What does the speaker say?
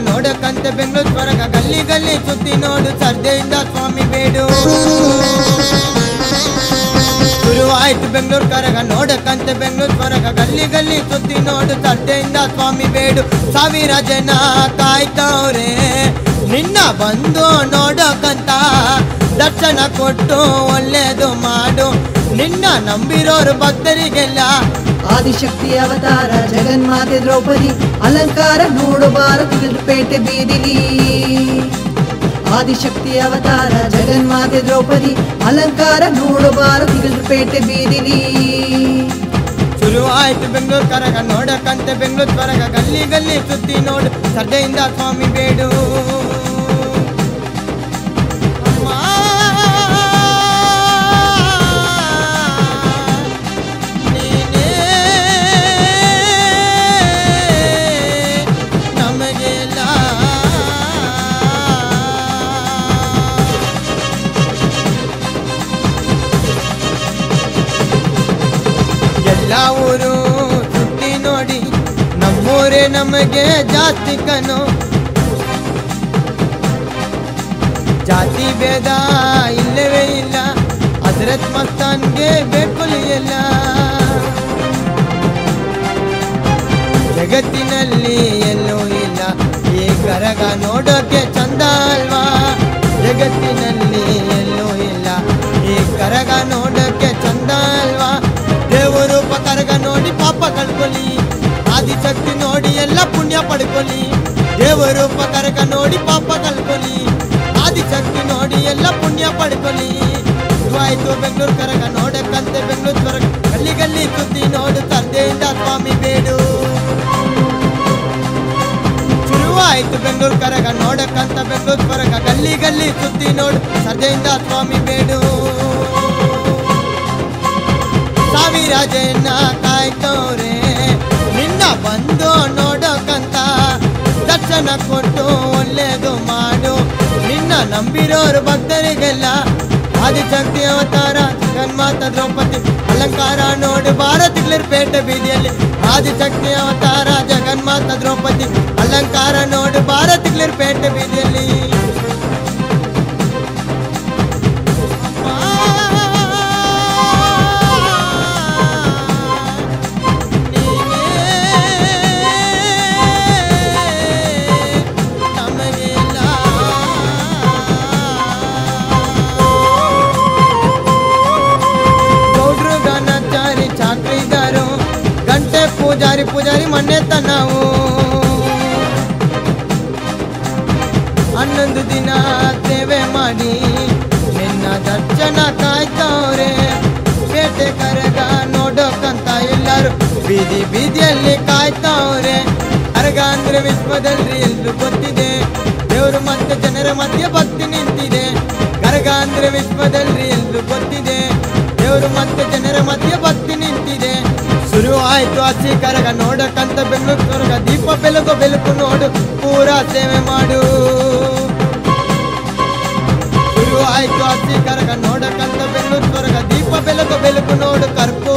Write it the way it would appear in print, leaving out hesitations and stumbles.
ನೋಡಕ್ಕಂತೆ ಬೆಂಗಳೂರು ಸ್ವರ್ಗ ಗಲ್ಲಿ ಗಲ್ಲಿ ಸುತ್ತಿ ನೋಡು ಶ್ರದ್ಧೆಯಿಂದ ಸ್ವಾಮಿ ಬೇಡು ಶುರುವಾಯ್ತು ಬೆಂಗಳೂರು ಕರಗ ನೋಡಕ್ಕಂತೆ ಬೆಂಗಳೂರು ಸ್ವರ್ಗ ಗಲ್ಲಿ ಗಲ್ಲಿ ಸುತ್ತಿ ನೋಡು ಶ್ರದ್ಧೆಯಿಂದ ಸ್ವಾಮಿ ಬೇಡು ಸಾವಿರ ಜನ ಕಾಯ್ತವ್ರೆ ನಿನ್ನ ಬಂದು ನೋಡಕ್ಕಂತ ದರ್ಶನ ಕೊಟ್ಟು ಒಳ್ಳೇದು ಮಾಡು ನಿನ್ನ ನಂಬಿರೋರು ಭಕ್ತರಿಗೆಲ್ಲ ಆದಿಶಕ್ತಿ ಅವತಾರ ಜಗನ್ಮಾತೆ ದ್ರೌಪದಿ ಅಲಂಕಾರ ನೋಡಬಾರ ತಿಗಲ್ಪೇಟೆ ಬೀದಿಲಿ ಆದಿಶಕ್ತಿ ಅವತಾರ ಜಗನ್ಮಾತೆ ದ್ರೌಪದಿ ಅಲಂಕಾರ ನೋಡಬಾರ ತಿಗಲ್ಪೇಟೆ ಬೀದಿಲಿ ಶುರುವಾಯ್ತು ಬೆಂಗಳೂರು ಕರಗ ನೋಡಕ್ಕಂತೆ ಬೆಂಗಳೂರು ಸ್ವರ್ಗ ಗಲ್ಲಿ ಗಲ್ಲಿ ಸುತ್ತಿ ನೋಡು ಶ್ರದ್ಧೆಯಿಂದ ಸ್ವಾಮಿ ಬೇಡು ಎಲ್ಲ ಊರು ಸುತ್ತಿ ನೋಡಿ ನಮ್ಮೂರೇ ನಮಗೆ ಜಾಸ್ತಿ ಕನು ಜಾತಿ ಭೇದ ಇಲ್ಲವೇ ಇಲ್ಲ ಹಜರತ್ ಮಸ್ತಾನ್ಗೆ ಬೇಕುಲಿ ಎಲ್ಲ ಜಗತ್ತಿನಲ್ಲಿ ಎಲ್ಲೂ ಇಲ್ಲ ಈ ಕರಗ ನೋಡೋಕೆ ಚಂದ ಅಲ್ವಾ ಜಗತ್ತಿನಲ್ಲಿ ಎಲ್ಲೂ ಇಲ್ಲ ಈ ಕರಗ ನೋಡೋಕೆ ಚಂದ ಅಲ್ವಾ ದೇವರು ಕರಗ ನೋಡಿ ಪಾಪ ಕಳ್ಕೊಳ್ಳಿ ಆದಿಶಕ್ತಿ ನೋಡಿ ಎಲ್ಲ ಪುಣ್ಯ ಪಡ್ಕೊಳ್ಳಿ ದೇವರು ಕರಗ ನೋಡಿ ಪಾಪ ಕಳ್ಕೊಳ್ಳಿ ಆದಿಶಕ್ತಿ ನೋಡಿ ಎಲ್ಲ ಪುಣ್ಯ ಪಡ್ಕೊಳ್ಳಿ ಶುರುವಾಯ್ತು ಬೆಂಗಳೂರು ಕರಗ ನೋಡಕ್ಕಂತೆ ಬೆಂಗಳೂರು ಸ್ವರ್ಗ ಗಲ್ಲಿ ಗಲ್ಲಿ ಸುತ್ತಿ ನೋಡು ಶ್ರದ್ಧೆಯಿಂದ ಸ್ವಾಮಿ ಬೇಡು ಶುರುವಾಯ್ತು ಬೆಂಗಳೂರು ಕರಗ ನೋಡಕ್ಕಂತ ಬೆಂಗಳೂರು ಸ್ವರ್ಗ ಗಲ್ಲಿ ಗಲ್ಲಿ ಸುತ್ತಿ ನೋಡು ಶ್ರದ್ಧೆಯಿಂದ ಸ್ವಾಮಿ ಬೇಡು ಸಾವಿರ ಜನ ಕಾಯ್ತವ್ರೆ ನಿನ್ನ ಬಂದು ನೋಡಕ್ಕಂತ ದರ್ಶನ ಕೊಟ್ಟು ಒಳ್ಳೇದು ಮಾಡು ನಿನ್ನ ನಂಬಿರೋರು ಭಕ್ತರಿಗೆಲ್ಲ ಆದಿಶಕ್ತಿ ಅವತಾರ ಜಗನ್ಮಾತಾ ದ್ರೌಪದಿ ಅಲಂಕಾರ ನೋಡು ಭಾರತಿಗ್ಲರ್ಪೇಟೆ ಬೀದಿಯಲ್ಲಿ ಆದಿಶಕ್ತಿ ಅವತಾರ ಜಗನ್ಮಾತಾ ದ್ರೌಪದಿ ಅಲಂಕಾರ ನೋಡು ಭಾರತಿಗ್ಲರ್ಪೇಟೆ ಬೀದಿಯಲ್ಲಿ ಪೂಜಾರಿ ಮಣ್ಣೆತ್ತ ನಾವು 11 ದಿನ ಸೇವೆ ಮಾಡಿ ನಿನ್ನ ದರ್ಶನ ಕಾಯ್ತವ್ರೆ ಪೇಟೆ ಕರಗ ನೋಡೋಕಂತ ಎಲ್ಲರೂ ಬೀದಿ ಬೀದಿಯಲ್ಲಿ ಕಾಯ್ತವ್ರೆ ಕರಗ ಅಂದ್ರೆ ವಿಶ್ವದಲ್ಲಿ ಎಲ್ಲರೂ ಗೊತ್ತಿದೆ ದೇವರು ಮತ್ತೆ ಜನರ ಮಧ್ಯೆ ಭಕ್ತಿ ನಿಂತಿದೆ ಕರಗ ಅಂದ್ರೆ ವಿಶ್ವದಲ್ಲಿ ಎಲ್ಲರೂ ಗೊತ್ತಿದೆ ದೇವರು ಮತ್ತೆ ಜನರ ಮಧ್ಯೆ ಭಕ್ತಿ ನಿಂತಿದೆ ಶುರುವಾಯ್ತು ಹಸಿ ಕರಗ ನೋಡಕ್ಕಂತ ಬೆಂಗಳೂರು ಸ್ವರ್ಗ ದೀಪ ಬೆಳಕು ನೋಡು ಪೂರಾ ಸೇವೆ ಮಾಡು ಶುರುವಾಯ್ತು ಹಸಿ ಕರಗ ನೋಡಕ್ಕಂತ ಬೆಂಗಳೂರು ಸ್ವರ್ಗ ದೀಪ ಬೆಳಕು ನೋಡು ಕರ್ಪೂರ